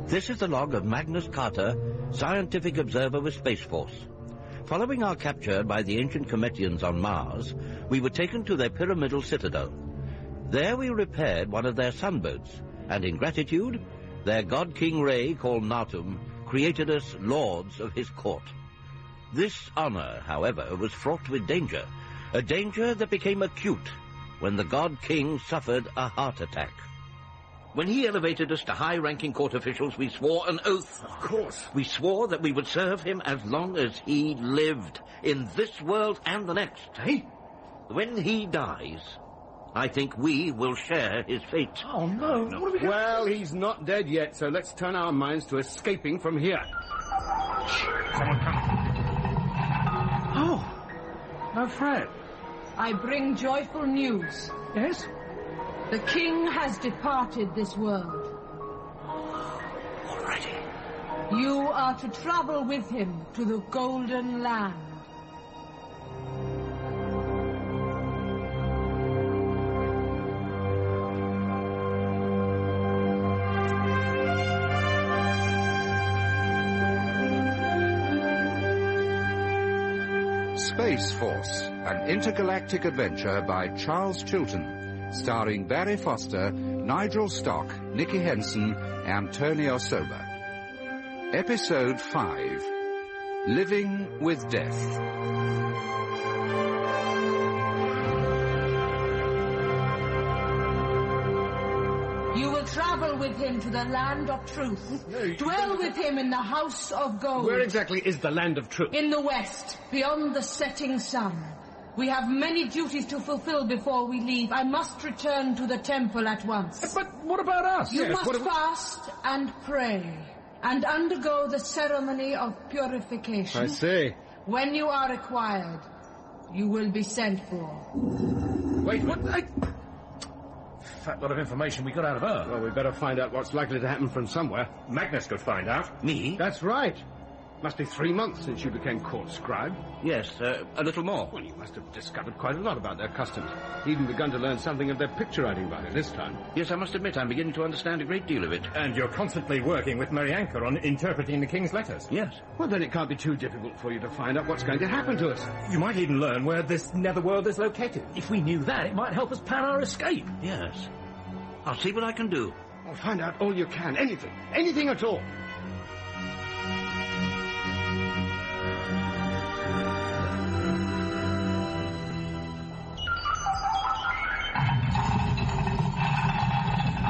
This is the log of Magnus Carter, scientific observer with Space Force. Following our capture by the ancient Cometians on Mars, we were taken to their pyramidal citadel. There we repaired one of their sunboats, and in gratitude, their god King Ray, called Natum, created us lords of his court. This honor, however, was fraught with danger, a danger that became acute when the god king suffered a heart attack. When he elevated us to high-ranking court officials, we swore an oath. Of course. We swore that we would serve him as long as he lived, in this world and the next. Eh? When he dies, I think we will share his fate. Oh, no. What are we going Well, he's not dead yet, so let's turn our minds to escaping from here. Someone come. Oh. No, Fred. I bring joyful news. Yes? The king has departed this world. Already? You are to travel with him to the Golden Land. Space Force, an intergalactic adventure by Charles Chilton, starring Barry Foster, Nigel Stock, Nicky Henson, and Tony Osoba. Episode 5, Living with Death. You will travel with him to the land of truth. Dwell with him in the house of gold. Where exactly is the land of truth? In the west, beyond the setting sun. We have many duties to fulfill before we leave. I must return to the temple at once. But what about us? You must fast and pray, and undergo the ceremony of purification. I see. When you are required, you will be sent for. Wait, what? Fat lot of information we got out of her. Well, we better find out what's likely to happen from somewhere. Magnus could find out. Me? That's right. Must be 3 months since you became court scribe. Yes, a little more. Well, you must have discovered quite a lot about their customs. Even begun to learn something of their picture writing by this time. Yes, I must admit I'm beginning to understand a great deal of it. And you're constantly working with Marianka on interpreting the king's letters. Yes. Well, then it can't be too difficult for you to find out what's going to happen to us. You might even learn where this netherworld is located. If we knew that, it might help us plan our escape. Yes. I'll see what I can do. Well, find out all you can. Anything. Anything at all.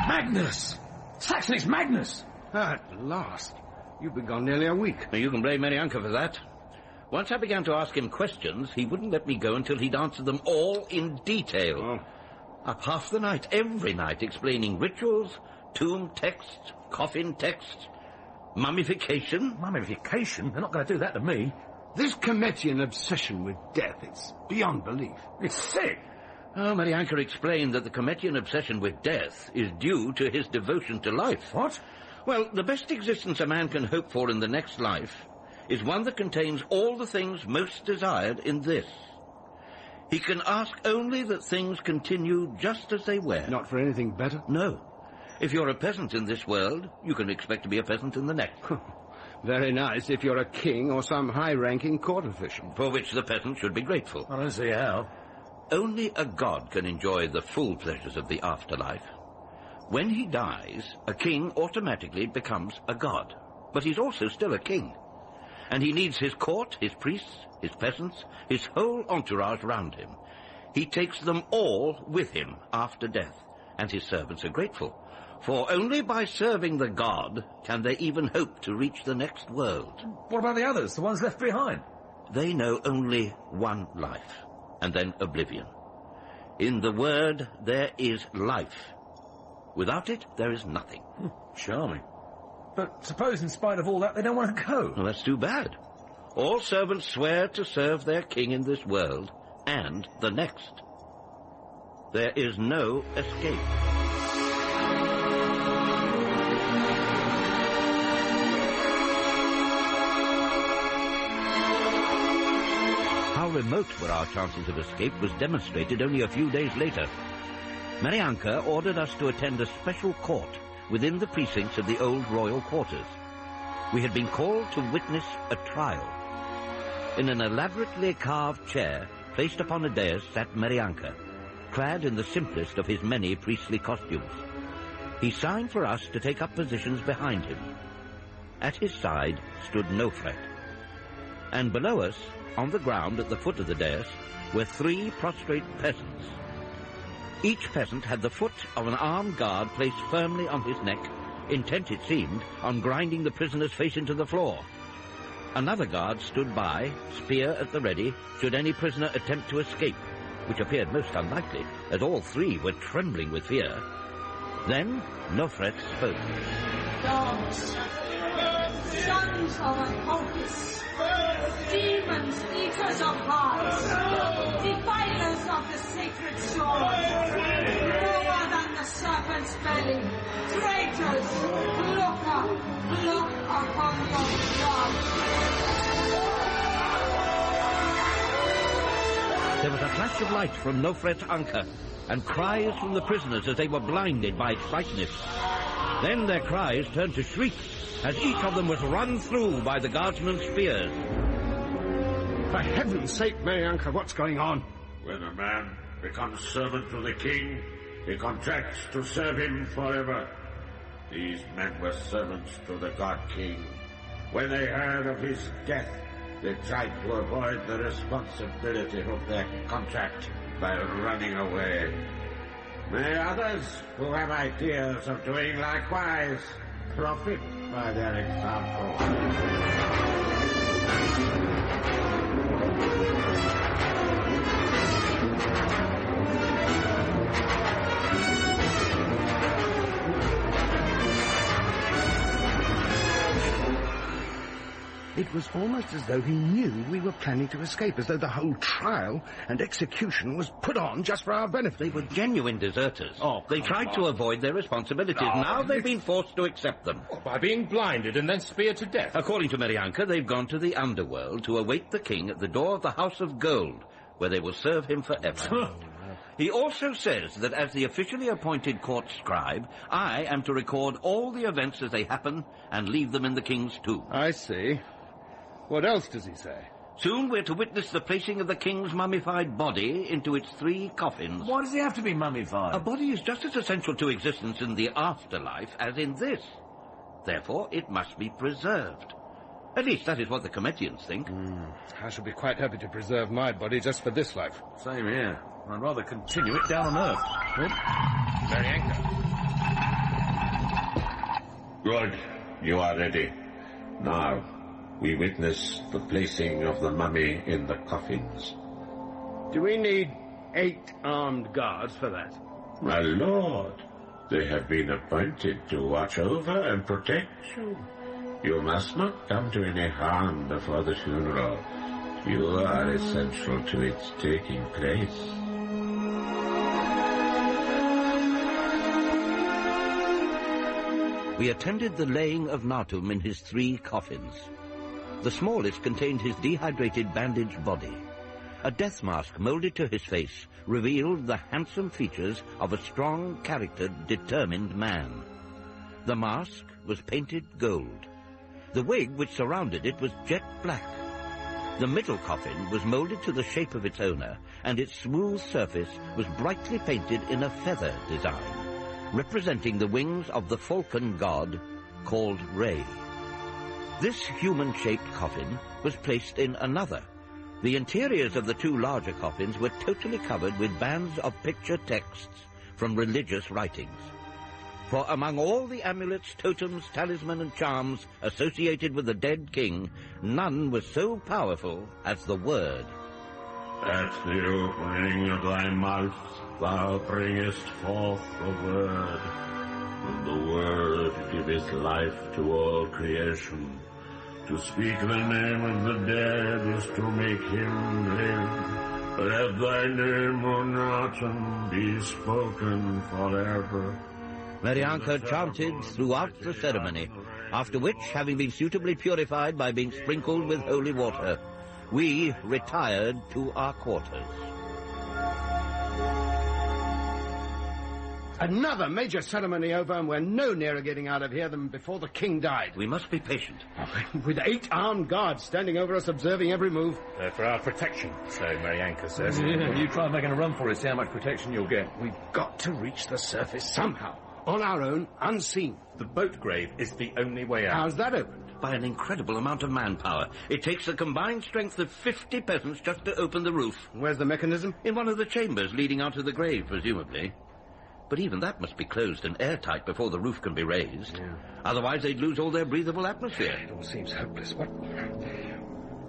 Magnus! Saxony's Magnus! At last. You've been gone nearly a week. Now, you can blame Marianka for that. Once I began to ask him questions, he wouldn't let me go until he'd answered them all in detail. Oh. Up half the night, every night, explaining rituals, tomb texts, coffin texts, mummification. Mummification? They're not going to do that to me. This Cometian obsession with death, it's beyond belief. It's sick. Oh, Marianka explained that the Cometian obsession with death is due to his devotion to life. What? Well, the best existence a man can hope for in the next life is one that contains all the things most desired in this. He can ask only that things continue just as they were. Not for anything better? No. If you're a peasant in this world, you can expect to be a peasant in the next. Very nice if you're a king or some high-ranking court official. For which the peasant should be grateful. I don't see how. Only a god can enjoy the full pleasures of the afterlife. When he dies, a king automatically becomes a god. But he's also still a king. And he needs his court, his priests, his peasants, his whole entourage round him. He takes them all with him after death, and his servants are grateful. For only by serving the god can they even hope to reach the next world. What about the others, the ones left behind? They know only one life, and then oblivion. In the word, there is life. Without it, there is nothing. Charming. But suppose in spite of all that they don't want to go. Well, that's too bad. All servants swear to serve their king in this world and the next. There is no escape. How remote were our chances of escape was demonstrated only a few days later. Marianka ordered us to attend a special court within the precincts of the old royal quarters. We had been called to witness a trial. In an elaborately carved chair, placed upon a dais, sat Marianka, clad in the simplest of his many priestly costumes. He signed for us to take up positions behind him. At his side stood Nofret. And below us, on the ground at the foot of the dais, were 3 prostrate peasants. Each peasant had the foot of an armed guard placed firmly on his neck, intent, it seemed, on grinding the prisoner's face into the floor. Another guard stood by, spear at the ready, should any prisoner attempt to escape, which appeared most unlikely, as all 3 were trembling with fear. Then Nofret spoke. Dogs, sons of Apollos, demons, eaters of hearts, defilers of the sacred sword, lower than the serpent's belly, traitors, look upon your God. There was a flash of light from Nofret's anchor, and cries from the prisoners as they were blinded by its brightness. Then their cries turned to shrieks, as each of them was run through by the guardsmen's spears. For heaven's sake, Marianka, what's going on? When a man becomes servant to the king, he contracts to serve him forever. These men were servants to the god king. When they heard of his death, they tried to avoid the responsibility of their contract by running away. May others who have ideas of doing likewise profit by their example. It was almost as though he knew we were planning to escape, as though the whole trial and execution was put on just for our benefit. They were genuine deserters. They tried to avoid their responsibilities. Now they've been forced to accept them. By being blinded and then speared to death. According to Marianka, they've gone to the underworld to await the king at the door of the House of Gold, where they will serve him forever. He also says that as the officially appointed court scribe, I am to record all the events as they happen and leave them in the king's tomb. I see. What else does he say? Soon we're to witness the placing of the king's mummified body into its 3 coffins. Why does he have to be mummified? A body is just as essential to existence in the afterlife as in this. Therefore, it must be preserved. At least that is what the Cometians think. I shall be quite happy to preserve my body just for this life. Same here. I'd rather continue it down on Earth. Marianka. Good. You are ready. Now, we witness the placing of the mummy in the coffins. Do we need 8 armed guards for that? My lord, they have been appointed to watch over and protect you. You must not come to any harm before the funeral. You are essential to its taking place. We attended the laying of Natum in his 3 coffins. The smallest contained his dehydrated, bandaged body. A death mask molded to his face revealed the handsome features of a strong, charactered, determined man. The mask was painted gold. The wig which surrounded it was jet black. The middle coffin was molded to the shape of its owner, and its smooth surface was brightly painted in a feather design, representing the wings of the falcon god called Re. This human-shaped coffin was placed in another. The interiors of the 2 larger coffins were totally covered with bands of picture texts from religious writings. For among all the amulets, totems, talisman, and charms associated with the dead king, none was so powerful as the word. At the opening of thy mouth thou bringest forth the word, and the word giveth life to all creation. To speak the name of the dead is to make him live. Let thy name, O Natum, be spoken forever. Marianka chanted throughout the ceremony, after which, having been suitably purified by being sprinkled with holy water, we retired to our quarters. Another major ceremony over, and we're no nearer getting out of here than before the king died. We must be patient. With 8 armed guards standing over us, observing every move. For our protection, so Marianka says. Yeah, you try making a run for it, see how much protection you'll get. We've got to reach the surface somehow. On our own, unseen. The boat grave is the only way out. How's that opened? By an incredible amount of manpower. It takes the combined strength of 50 peasants just to open the roof. Where's the mechanism? In one of the chambers leading out to the grave, presumably. But even that must be closed and airtight before the roof can be raised. Yeah. Otherwise they'd lose all their breathable atmosphere. It all seems hopeless.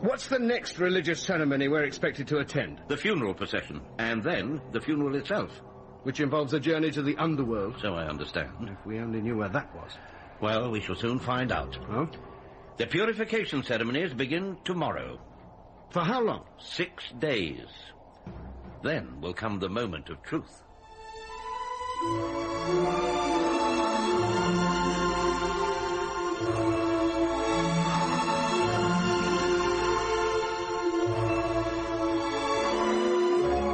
What's the next religious ceremony we're expected to attend? The funeral procession, and then the funeral itself. Which involves a journey to the underworld. So I understand. If we only knew where that was. Well, we shall soon find out. Oh? The purification ceremonies begin tomorrow. For how long? 6 days. Then will come the moment of truth.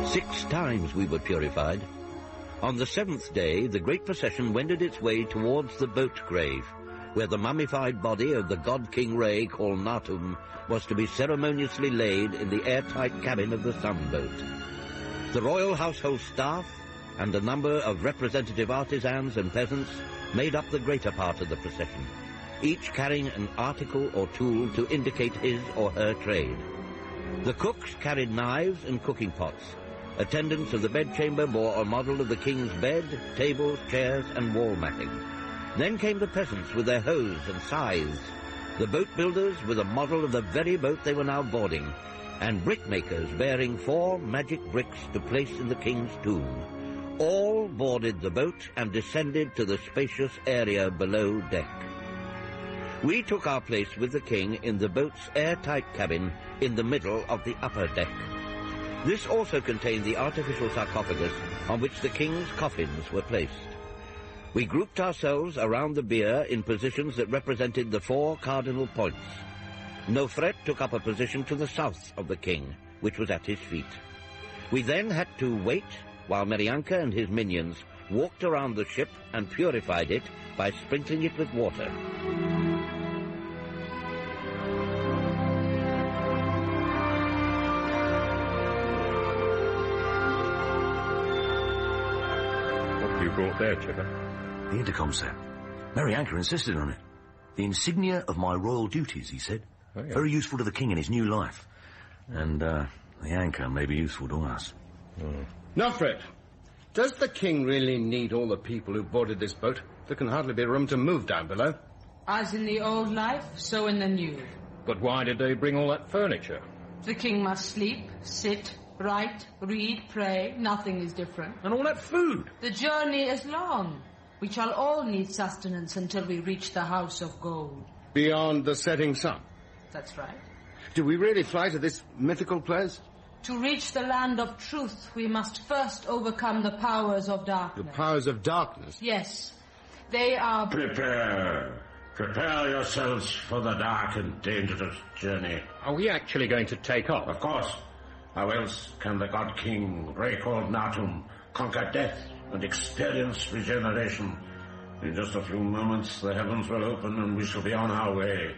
Six times we were purified. On the 7th day, the great procession wended its way towards the boat grave, where the mummified body of the god King Ray, called Natum, was to be ceremoniously laid in the airtight cabin of the sunboat. The royal household staff and a number of representative artisans and peasants made up the greater part of the procession, each carrying an article or tool to indicate his or her trade. The cooks carried knives and cooking pots. Attendants of the bedchamber bore a model of the king's bed, tables, chairs, and wall matting. Then came the peasants with their hoes and scythes, the boat builders with a model of the very boat they were now boarding, and brickmakers bearing 4 magic bricks to place in the king's tomb. All boarded the boat and descended to the spacious area below deck. We took our place with the king in the boat's airtight cabin in the middle of the upper deck. This also contained the artificial sarcophagus on which the king's coffins were placed. We grouped ourselves around the bier in positions that represented the 4 cardinal points. Nofret took up a position to the south of the king, which was at his feet. We then had to wait while Marianka and his minions walked around the ship and purified it by sprinkling it with water. What have you brought there, Chipper? The intercom set. Marianka insisted on it. The insignia of my royal duties, he said. Oh, yeah. Very useful to the king in his new life. And, the anchor may be useful to us. Nofret, does the king really need all the people who boarded this boat? There can hardly be room to move down below. As in the old life, so in the new. But why did they bring all that furniture? The king must sleep, sit, write, read, pray. Nothing is different. And all that food? The journey is long. We shall all need sustenance until we reach the House of Gold. Beyond the setting sun? That's right. Do we really fly to this mythical place? To reach the land of truth, we must first overcome the powers of The darkness. powers of darkness? Yes. They are... Prepare. Prepare yourselves for the dark and dangerous journey. Are we actually going to take off? Of course. How else can the God King, Ray called Natum, conquer death and experience regeneration? In just a few moments, the heavens will open and we shall be on our way.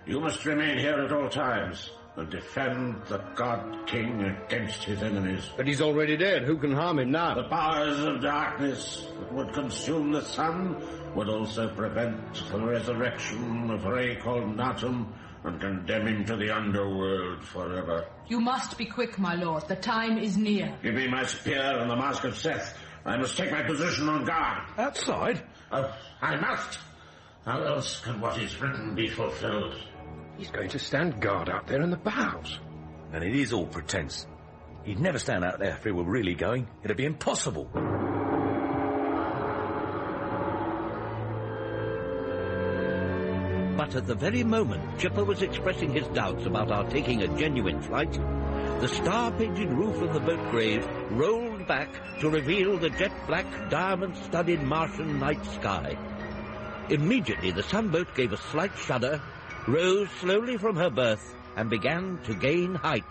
You must remain here at all times and defend the God King against his enemies. But he's already dead. Who can harm him now? The powers of darkness that would consume the sun would also prevent the resurrection of Ray called Natum and condemn him to the underworld forever. You must be quick, my lord. The time is near. Give me my spear and the mask of Seth. I must take my position on guard. Outside? Oh, I must. How else can what is written be fulfilled? He's going to stand guard out there in the bows. And it is all pretense. He'd never stand out there if he were really going. It'd be impossible. But at the very moment Chipper was expressing his doubts about our taking a genuine flight, the star-painted roof of the boat grave rolled back to reveal the jet-black, diamond-studded Martian night sky. Immediately the sunboat gave a slight shudder, rose slowly from her berth, and began to gain height.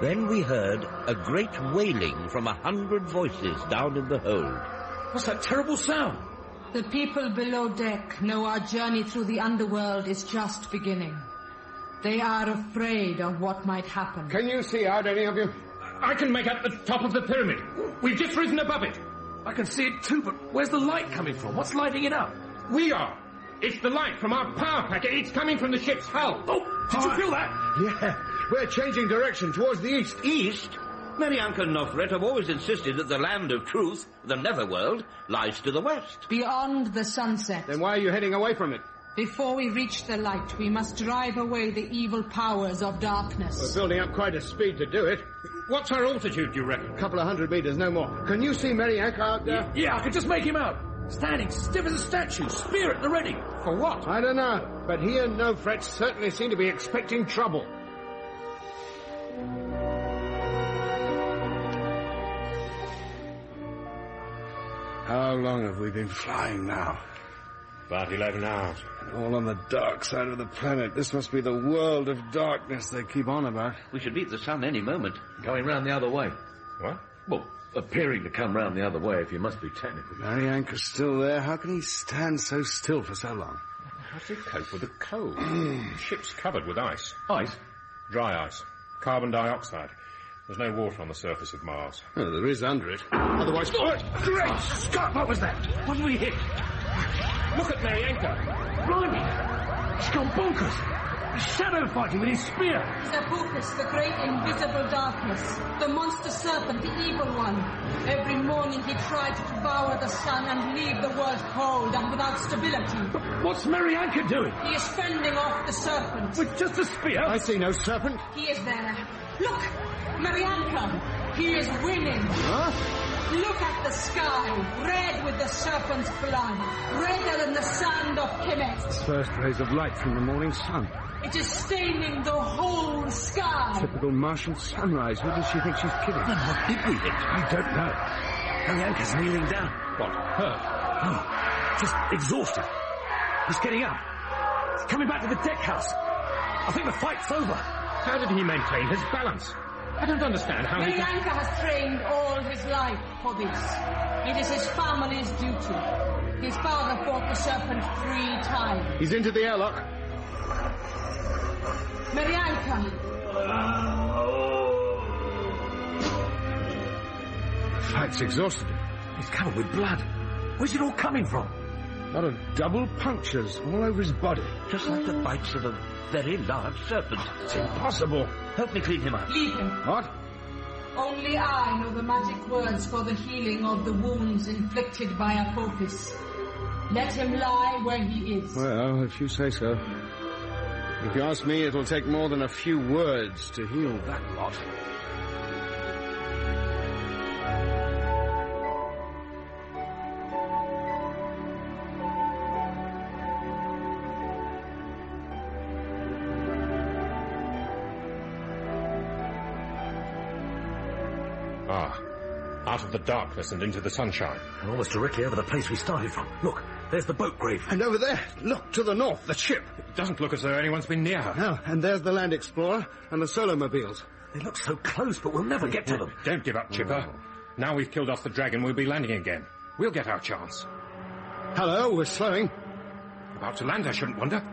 Then we heard a great wailing from 100 voices down in the hold. What's that terrible sound? The people below deck know our journey through the underworld is just beginning. They are afraid of what might happen. Can you see out, any of you? I can make out the top of the pyramid. We've just risen above it. I can see it too, but where's the light coming from? What's lighting it up? We are. It's the light from our power packet. It's coming from the ship's hull. Oh, did you feel that? Yeah, we're changing direction towards the east. East? Marianka and Nofret have always insisted that the land of truth, the Netherworld, lies to the west. Beyond the sunset. Then why are you heading away from it? Before we reach the light, we must drive away the evil powers of darkness. We're building up quite a speed to do it. What's our altitude, do you reckon? A couple of 100 meters, no more. Can you see Marianka out there? Yeah, I can just make him out. Standing stiff as a statue, spear at the ready. For what? I don't know, but he and Nofret certainly seem to be expecting trouble. How long have we been flying now? About 11 hours. All on the dark side of the planet. This must be the world of darkness they keep on about. We should meet the sun any moment. Going round the other way. What? Well, appearing to come round the other way, if you must be technical. Marianka's still there. How can he stand so still for so long? How does he cope with the cold? The ship's covered with ice. Ice? Dry ice. Carbon dioxide. There's no water on the surface of Mars. Oh, there is under it. Otherwise... Oh, Great Scott, what was that? What did we hit? Look at Marianka. Blimey! She's gone bonkers. Shadow fighting with his spear. Zapupis, the great invisible darkness. The monster serpent, the evil one. Every morning he tried to devour the sun and leave the world cold and without stability. But what's Marianka doing? He is fending off the serpent. With just a spear? I see no serpent. He is there. Look! Marianka! He is winning. Huh? Look at the sky, red with the serpent's blood, redder than the sand of Kemet. First rays of light from the morning sun. It is staining the whole sky. Typical Martian sunrise. Who does she think she's kidding? Then what did we hit? I don't know. Marianka's kneeling down. What? Hurt? No, just exhausted. He's getting up. He's coming back to the deck house. I think the fight's over. How did he maintain his balance? I don't understand how he... Marianka has trained all his life for this. It is his family's duty. His father fought the serpent 3 times. He's into the airlock. Marianka! The fight's exhausted him. He's covered with blood. Where's it all coming from? A lot of double punctures all over his body. Just like the bites of a very large serpent. It's impossible. Help me clean him up. Leave him. What? Only I know the magic words for the healing of the wounds inflicted by Apophis. Let him lie where he is. Well, if you say so. If you ask me, it'll take more than a few words to heal that lot. Out of the darkness and into the sunshine. And almost directly over the place we started from. Look, there's the boat grave. And over there, look, to the north, the ship. It doesn't look as though anyone's been near her. No, and there's the Land Explorer and the Solomobiles. They look so close, but we'll never get to them. Don't give up, Chipper. Now we've killed off the dragon, we'll be landing again. We'll get our chance. Hello, we're slowing. About to land, I shouldn't wonder.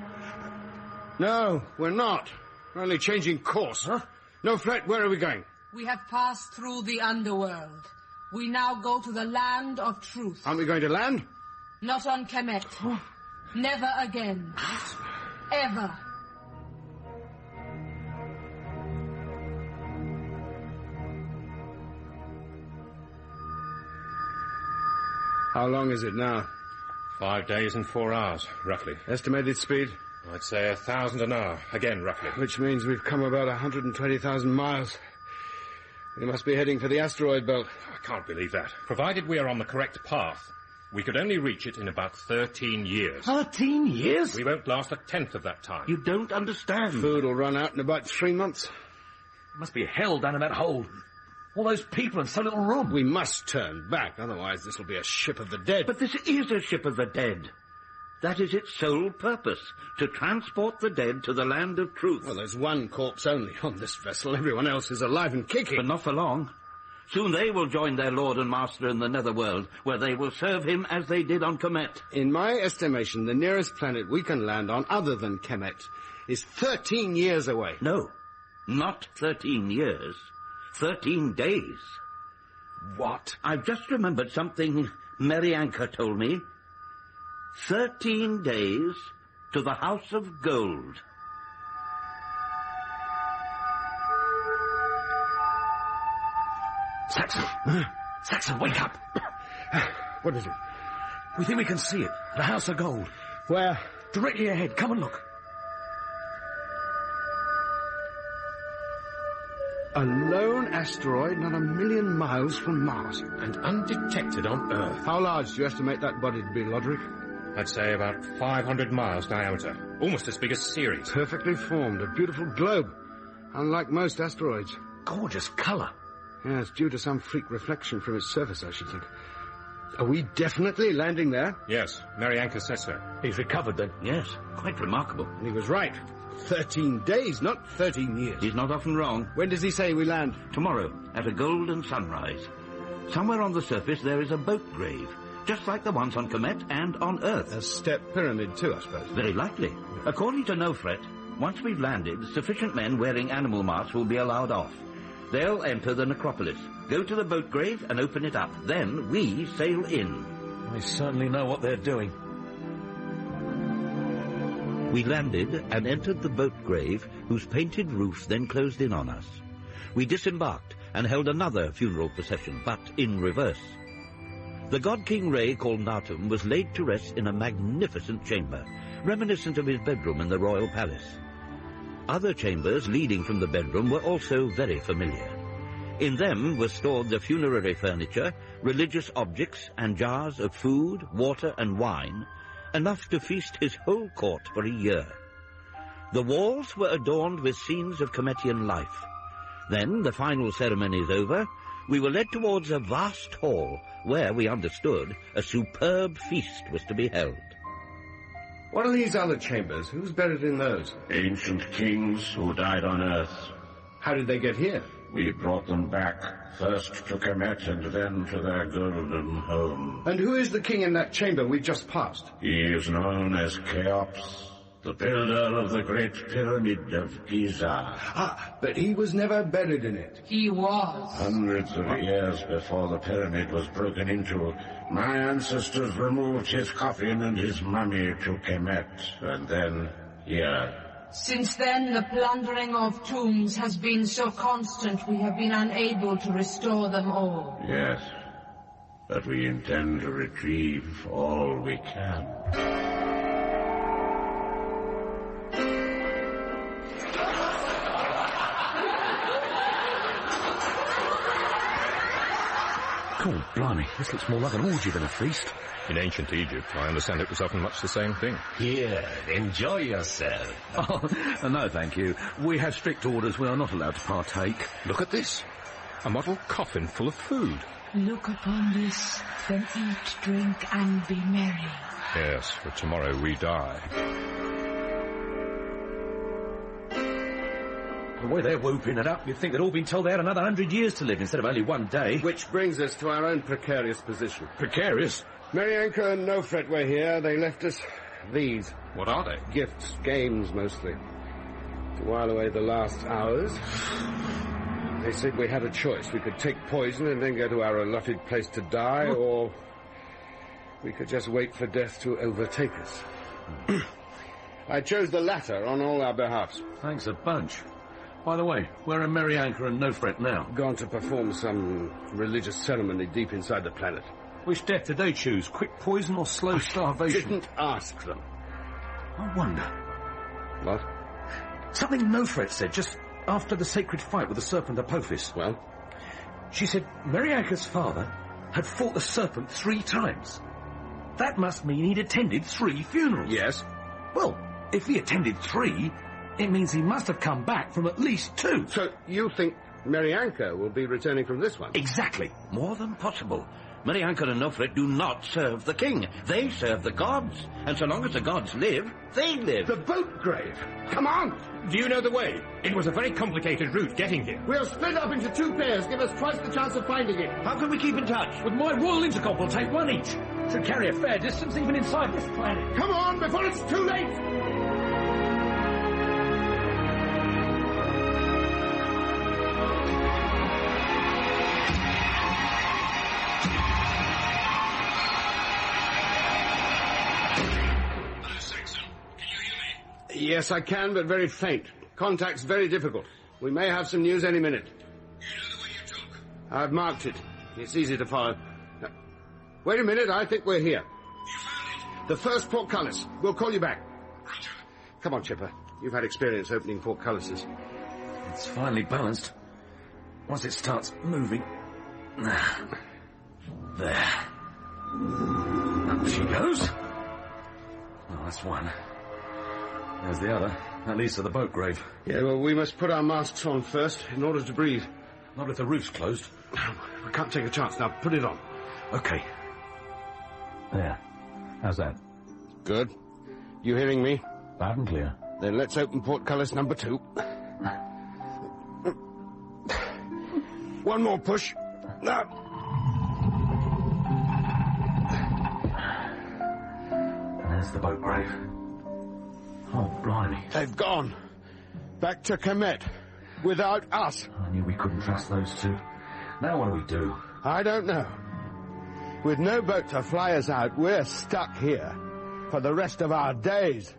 No, we're not. We're only changing course. Huh? No, Fred, where are we going? We have passed through the underworld. We now go to the land of truth. Aren't we going to land? Not on Kemet. Never again. Ever. How long is it now? 5 days and 4 hours, roughly. Estimated speed? I'd say 1,000 an hour, again, roughly. Which means we've come about 120,000 miles. We must be heading for the asteroid belt. I can't believe that. Provided we are on the correct path, we could only reach it in about 13 years. 13 years? We won't last 1/10 of that time. You don't understand. Food will run out in about 3 months. It must be hell down in that hole. All those people and so little room. We must turn back, otherwise this will be a ship of the dead. But this is a ship of the dead. That is its sole purpose, to transport the dead to the land of truth. Well, there's one corpse only on this vessel. Everyone else is alive and kicking. But not for long. Soon they will join their lord and master in the netherworld, where they will serve him as they did on Kemet. In my estimation, the nearest planet we can land on, other than Kemet, is 13 years away. No, not 13 years. 13 days. What? I've just remembered something Mary Anchor told me. 13 days to the House of Gold. Saxon! Saxon, wake up! What is it? We think we can see it. The House of Gold. Where? Directly ahead. Come and look. A lone asteroid not 1,000,000 miles from Mars. And undetected on Earth. How large do you estimate that body to be, Lodrick? I'd say about 500 miles diameter. Almost as big as Ceres. Perfectly formed. A beautiful globe. Unlike most asteroids. Gorgeous colour. Yes, due to some freak reflection from its surface, I should think. Are we definitely landing there? Yes, Mary Anchor says so. He's recovered then. Yes, quite remarkable. He was right. 13 days, not 13 years. He's not often wrong. When does he say we land? Tomorrow, at a golden sunrise. Somewhere on the surface there is a boat grave, just like the ones on Kemet and on Earth. A step pyramid too, I suppose. Very likely. According to Nofret, once we've landed, sufficient men wearing animal masks will be allowed off. They'll enter the necropolis, go to the boat grave and open it up. Then we sail in. They certainly know what they're doing. We landed and entered the boat grave, whose painted roof then closed in on us. We disembarked and held another funeral procession, but in reverse. The god King Ray, called Natum, was laid to rest in a magnificent chamber, reminiscent of his bedroom in the royal palace. Other chambers leading from the bedroom were also very familiar. In them were stored the funerary furniture, religious objects, and jars of food, water, and wine, enough to feast his whole court for a year. The walls were adorned with scenes of Kemetian life. Then, the final ceremonies over, we were led towards a vast hall where, we understood, a superb feast was to be held. What are these other chambers? Who's buried in those? Ancient kings who died on Earth. How did they get here? We brought them back, first to Kemet and then to their golden home. And who is the king in that chamber we just passed? He is known as Cheops, the builder of the Great Pyramid of Giza. Ah, but he was never buried in it. He was. Hundreds of years before the pyramid was broken into, my ancestors removed his coffin and his mummy to Kemet, and then here. Since then, the plundering of tombs has been so constant we have been unable to restore them all. Yes, but we intend to retrieve all we can. God, blimey, this looks more like an orgy than a feast. In ancient Egypt, I understand it was often much the same thing. Here, enjoy yourself. Oh, no, thank you. We have strict orders. We are not allowed to partake. Look at this. A model coffin full of food. Look upon this, then eat, drink, and be merry. Yes, for tomorrow we die. The way they're whooping it up, you'd think they'd all been told they had another 100 years to live instead of only one day. Which brings us to our own precarious position. Precarious? Mary Anchor and Nofret were here. They left us these. What are they? Gifts, games mostly. To while away the last hours. They said we had a choice. We could take poison and then go to our allotted place to die, or we could just wait for death to overtake us. I chose the latter on all our behalfs. Thanks a bunch. By the way, where are Mary Anchor and Nofret now? Gone to perform some religious ceremony deep inside the planet. Which death did they choose? Quick poison or slow starvation? Didn't ask them. I wonder. What? Something Nofret said just after the sacred fight with the serpent Apophis. Well? She said Mary Anchor's father had fought the serpent 3 times. That must mean he'd attended 3 funerals. Yes. Well, if he attended 3, it means he must have come back from at least 2. So you think Mary Anchor will be returning from this one? Exactly. More than possible. Mary Anchor and Nofret do not serve the king. They serve the gods. And so long as the gods live, they live. The boat grave! Come on! Do you know the way? It was a very complicated route getting here. We'll split up into 2 pairs. Give us twice the chance of finding it. How can we keep in touch? With my royal intercom, we'll take 1 each. Should carry a fair distance even inside this planet. Come on, before it's too late! Yes, I can, but very faint. Contact's very difficult. We may have some news any minute. You know the way you took? I've marked it. It's easy to follow. Now, wait a minute, I think we're here. You found it? The first portcullis. We'll call you back. Roger. Come on, Chipper. You've had experience opening portcullises. It's finely balanced. Once it starts moving... There. Up she goes. Well, that's one. There's the other. That leads to the boat grave. Yeah, well, we must put our masks on first in order to breathe. Not if the roof's closed. We can't take a chance. Now, put it on. Okay. There. How's that? Good. You hearing me? Loud and clear. Then let's open portcullis number 2. One more push. Now. And there's the boat grave. Oh, blimey. They've gone. Back to Kemet. Without us. I knew we couldn't trust those 2. Now what do we do? I don't know. With no boat to fly us out, we're stuck here for the rest of our days.